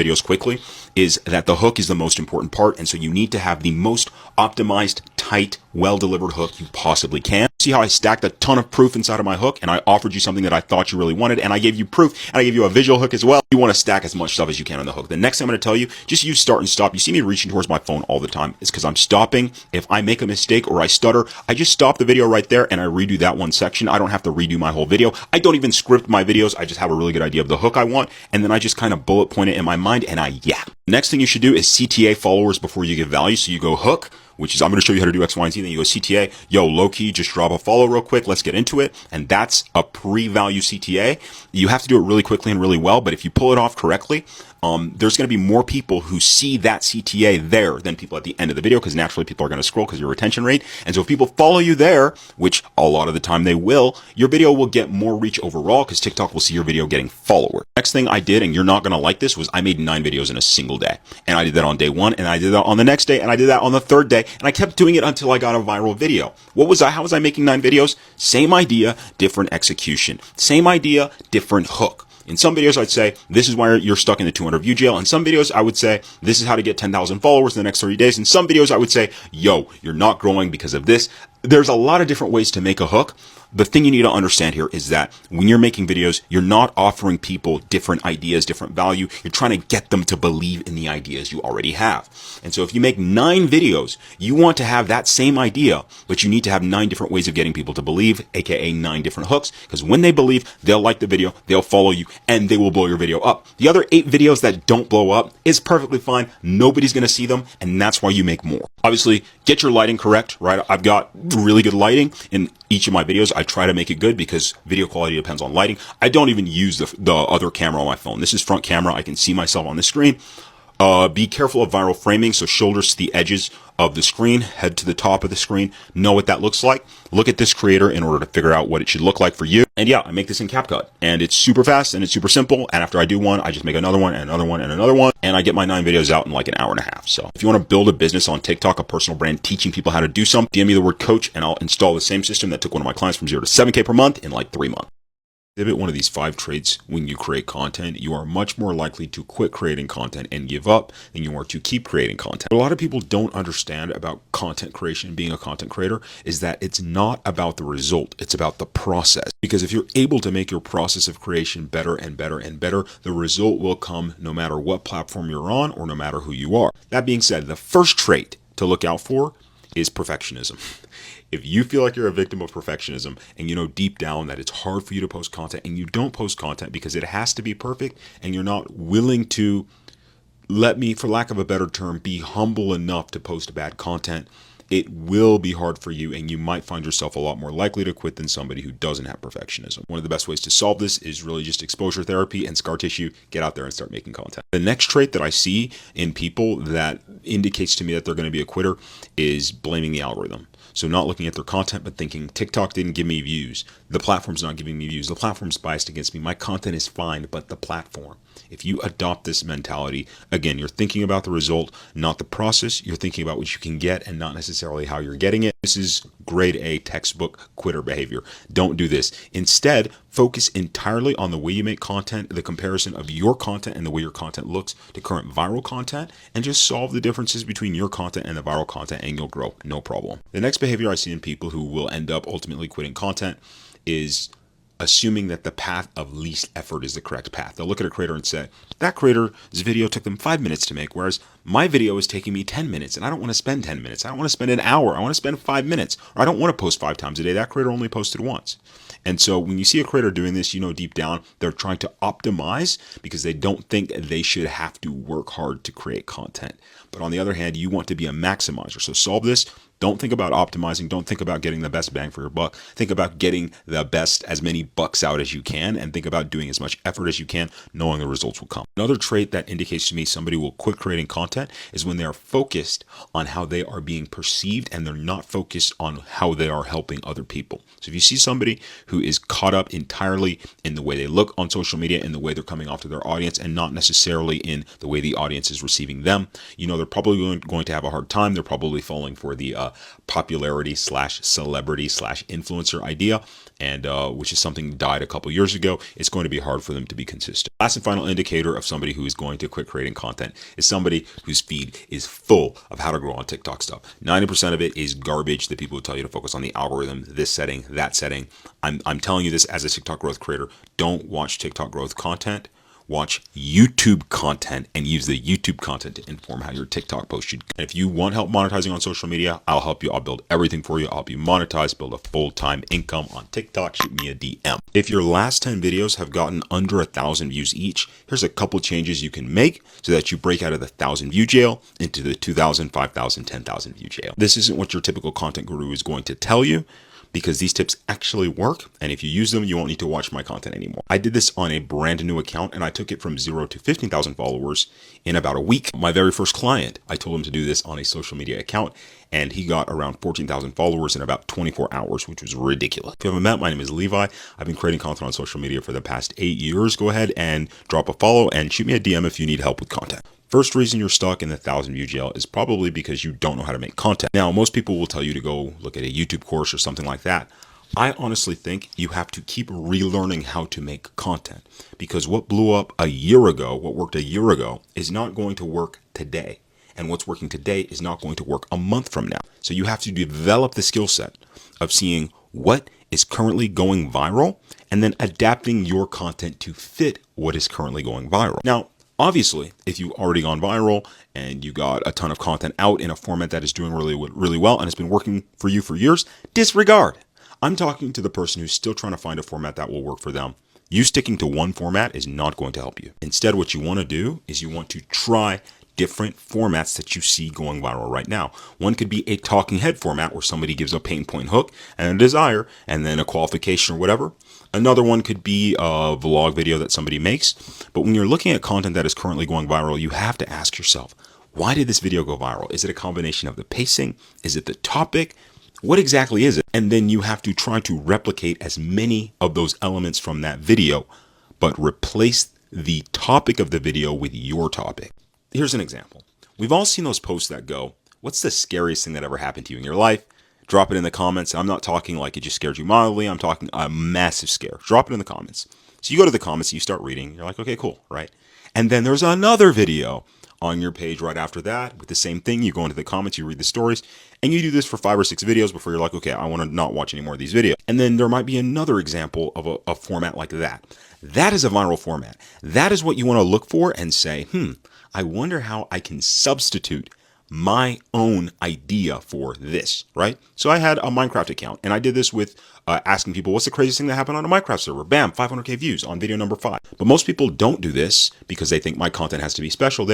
videos quickly is that the hook is the most important part. And so you need to have the most optimized, tight, well-delivered hook you possibly can. See how I stacked a ton of proof inside of my hook, and I offered you something that I thought you really wanted, and I gave you proof, and I gave you a visual hook as well. You want to stack as much stuff as you can on the hook. The next thing I'm going to tell you, just use start and stop. You see me reaching towards my phone all the time. It's because I'm stopping. If I make a mistake or I stutter, I just stop the video right there and I redo that one section. I don't have to redo my whole video. I don't even script my videos. I just have a really good idea of the hook I want, and then I just kind of bullet point it in my mind and I yap. Next thing you should do is CTA followers before you give value. So you go hook, which is I'm going to show you how to do X, Y, and Z. Then you go CTA. Yo, low key, just drop a follow real quick. Let's get into it. And that's a pre-value CTA. You have to do it really quickly and really well. But if you pull it off correctly, there's going to be more people who see that CTA there than people at the end of the video, because naturally people are going to scroll because your retention rate. And so if people follow you there, which a lot of the time they will, your video will get more reach overall because TikTok will see your video getting followers. Next thing I did, and you're not going to like this, was I made 9 videos in a single day. And I did that on day 1, and I did that on the next day, and I did that on the 3rd day, and I kept doing it until I got a viral video. How was I making 9 videos? Same idea, different execution. Same idea, different hook. In some videos, I'd say, this is why you're stuck in the 200 view jail. In some videos, I would say, this is how to get 10,000 followers in the next 30 days. In some videos, I would say, yo, you're not growing because of this. There's a lot of different ways to make a hook. The thing you need to understand here is that when you're making videos, you're not offering people different ideas, different value. You're trying to get them to believe in the ideas you already have. And so if you make 9 videos, you want to have that same idea, but you need to have 9 different ways of getting people to believe, aka 9 different hooks. Because when they believe, they'll like the video, they'll follow you, and they will blow your video up. The other 8 videos that don't blow up is perfectly fine. Nobody's going to see them, and that's why you make more. Obviously, get your lighting correct, right? I've got really good lighting in each of my videos. I try to make it good because video quality depends on lighting. I don't even use the other camera on my phone. This is front camera. I can see myself on the screen. Be careful of viral framing. So shoulders to the edges of the screen, head to the top of the screen. Know what that looks like. Look at this creator in order to figure out what it should look like for you. And yeah, I make this in CapCut, and it's super fast and it's super simple. And after I do one, I just make another one and another one and another one. And I get my 9 videos out in like an hour and a half. So if you want to build a business on TikTok, a personal brand, teaching people how to do something, DM me the word coach and I'll install the same system that took one of my clients from 0 to 7K per month in like 3 months. Exhibit one of these 5 traits when you create content, you are much more likely to quit creating content and give up than you are to keep creating content. What a lot of people don't understand about content creation, being a content creator, is that it's not about the result, it's about the process. Because if you're able to make your process of creation better and better and better, the result will come no matter what platform you're on or no matter who you are. That being said, the first trait to look out for is perfectionism. If you feel like you're a victim of perfectionism and you know deep down that it's hard for you to post content and you don't post content because it has to be perfect and you're not willing to, for lack of a better term, be humble enough to post bad content, it will be hard for you and you might find yourself a lot more likely to quit than somebody who doesn't have perfectionism. One of the best ways to solve this is really just exposure therapy and scar tissue. Get out there and start making content. The next trait that I see in people that indicates to me that they're going to be a quitter is blaming the algorithm. So not looking at their content, but thinking TikTok didn't give me views. The platform's not giving me views. The platform's biased against me. My content is fine, but the platform. If you adopt this mentality, again, you're thinking about the result, not the process. You're thinking about what you can get and not necessarily how you're getting it. This is grade A textbook quitter behavior. Don't do this. Instead, focus entirely on the way you make content, the comparison of your content and the way your content looks to current viral content, and just solve the differences between your content and the viral content and you'll grow, no problem. The next behavior I see in people who will end up ultimately quitting content is assuming that the path of least effort is the correct path. They'll look at a creator and say, that creator's video took them 5 minutes to make, whereas my video is taking me 10 minutes and I don't want to spend 10 minutes. I don't want to spend an hour. I want to spend 5 minutes, or I don't want to post 5 times a day. That creator only posted once. And so when you see a creator doing this, you know deep down they're trying to optimize because they don't think they should have to work hard to create content. But on the other hand, you want to be a maximizer. So solve this. Don't think about optimizing. Don't think about getting the best bang for your buck. Think about getting the best, as many bucks out as you can, and think about doing as much effort as you can, knowing the results will come. Another trait that indicates to me somebody will quit creating content is when they are focused on how they are being perceived and they're not focused on how they are helping other people. So if you see somebody who is caught up entirely in the way they look on social media, in the way they're coming off to their audience, and not necessarily in the way the audience is receiving them, you know they're probably going to have a hard time. They're probably falling for the popularity slash celebrity slash influencer idea, and which is something died a couple years ago. It's going to be hard for them to be consistent. Last and final indicator of somebody who is going to quit creating content is somebody whose feed is full of how to grow on TikTok stuff. 90% of it is garbage that people will tell you to focus on the algorithm, this setting, that setting. I'm telling you this as a TikTok growth creator. Don't watch TikTok growth content. Watch YouTube content and use the YouTube content to inform how your TikTok post should go. And if you want help monetizing on social media, I'll help you. I'll build everything for you. I'll help you monetize, build a full-time income on TikTok. Shoot me a DM. If your last 10 videos have gotten under 1,000 views each, here's a couple changes you can make so that you break out of the 1,000 view jail into the 2,000, 5,000, 10,000 view jail. This isn't what your typical content guru is going to tell you, because these tips actually work, and if you use them, you won't need to watch my content anymore. I did this on a brand new account, and I took it from 0 to 15,000 followers in about a week. My very first client, I told him to do this on a social media account, and he got around 14,000 followers in about 24 hours, which was ridiculous. If you haven't met, my name is Levi. I've been creating content on social media for the past 8 years. Go ahead and drop a follow and shoot me a DM if you need help with content. First reason you're stuck in the 1,000 view jail is probably because you don't know how to make content. Now, most people will tell you to go look at a YouTube course or something like that. I honestly think you have to keep relearning how to make content, because what blew up a year ago, what worked a year ago, is not going to work today. And what's working today is not going to work a month from now. So you have to develop the skill set of seeing what is currently going viral and then adapting your content to fit what is currently going viral. Now, obviously, if you've already gone viral and you got a ton of content out in a format that is doing really well and it's been working for you for years, disregard. I'm talking to the person who's still trying to find a format that will work for them. You sticking to one format is not going to help you. Instead, what you want to do is you want to try different formats that you see going viral right now. One could be a talking head format where somebody gives a pain point hook and a desire and then a qualification or whatever. Another one could be a vlog video that somebody makes. But when you're looking at content that is currently going viral, you have to ask yourself, why did this video go viral? Is it a combination of the pacing? Is it the topic? What exactly is it? And then you have to try to replicate as many of those elements from that video, but replace the topic of the video with your topic. Here's an example. We've all seen those posts that go, what's the scariest thing that ever happened to you in your life? Drop it in the comments. I'm not talking like it just scared you mildly. I'm talking a massive scare. Drop it in the comments. So you go to the comments, you start reading. You're like, okay, cool, right? And then there's another video on your page right after that with the same thing. You go into the comments, you read the stories, and you do this for 5 or 6 videos before you're like, okay, I want to not watch any more of these videos. And then there might be another example of a format like that. That is a viral format. That is what you want to look for and say, I wonder how I can substitute my own idea for this, right? So I had a Minecraft account, and I did this with asking people, what's the craziest thing that happened on a Minecraft server? Bam, 500K views on video number 5. But most people don't do this because they think my content has to be special. They